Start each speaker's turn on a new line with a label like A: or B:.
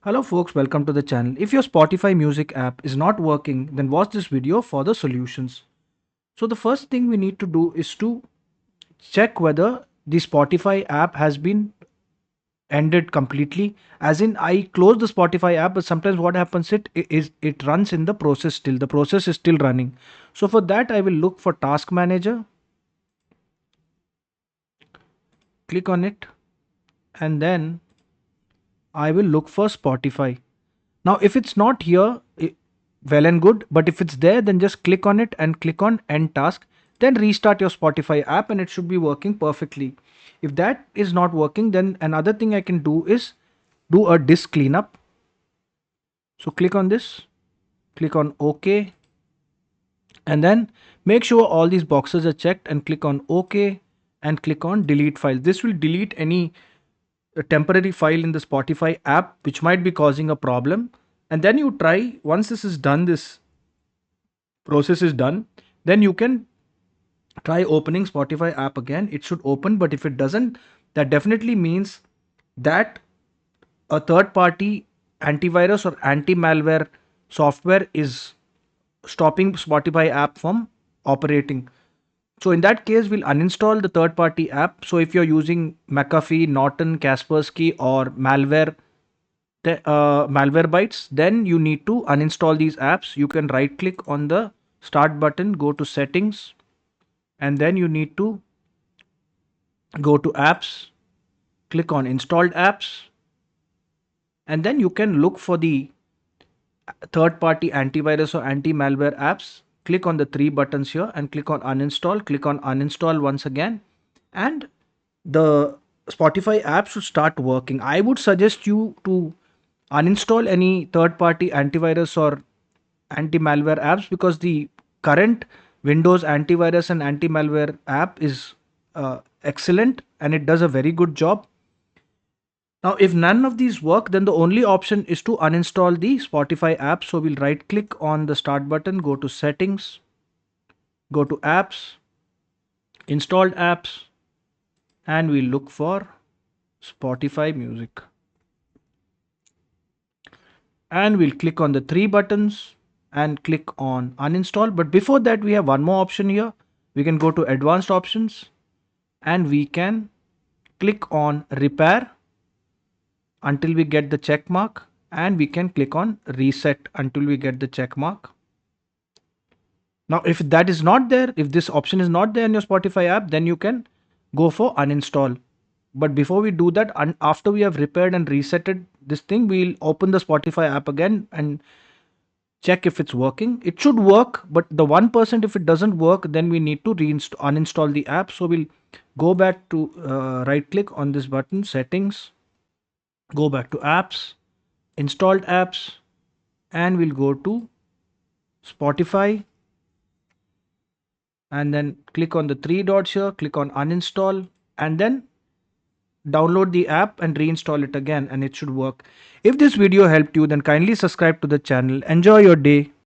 A: Hello folks, welcome to the channel. If your Spotify music app is not working, then watch this video for the solutions. So the first thing we need to do is to check whether the Spotify app has been ended completely. As in I close the Spotify app, but sometimes what happens it runs in the process still. The process is still running. So for that I will look for Task Manager, click on it, and then I will look for Spotify. Now, if it's not here, well and good. But if it's there, then just click on it and click on End Task. Then restart your Spotify app and it should be working perfectly. If that is not working, then another thing I can do is do a disk cleanup. So click on this, click on OK, and then make sure all these boxes are checked and click on OK and click on Delete File. This will delete any temporary file in the Spotify app which might be causing a problem. And then you try, once this is done, this process is done, then you can try opening Spotify app again. It should open, but if it doesn't, that definitely means that a third party antivirus or anti malware software is stopping Spotify app from operating. So in that case, we'll uninstall the third party app. So if you're using McAfee, Norton, Kaspersky, or Malwarebytes, then you need to uninstall these apps. You can right click on the start button, go to settings, and then you need to go to apps, click on installed apps, and then you can look for the third party antivirus or anti malware apps. Click on the three buttons here and click on uninstall, click on uninstall once again, and the Spotify app should start working. I would suggest you to uninstall any third party antivirus or anti malware apps because the current Windows antivirus and anti malware app is excellent and it does a very good job. Now, if none of these work, then the only option is to uninstall the Spotify app. So we'll right click on the start button, go to settings, go to apps, installed apps, and we'll look for Spotify music. And we'll click on the three buttons and click on uninstall. But before that, we have one more option here. We can go to advanced options and we can click on repair until we get the check mark, and we can click on reset until we get the check mark. Now, if that is not there, if this option is not there in your Spotify app, then you can go for uninstall. But before we do that, after we have repaired and resetted this thing, we'll open the Spotify app again and check if it's working. It should work, but the 1% if it doesn't work, then we need to uninstall the app. So we'll go back to right click on this button, settings, go back to apps, installed apps, and we'll go to Spotify and then click on the three dots here, click on uninstall, and then download the app and reinstall it again, and it should work. If this video helped you, then kindly subscribe to the channel. Enjoy your day.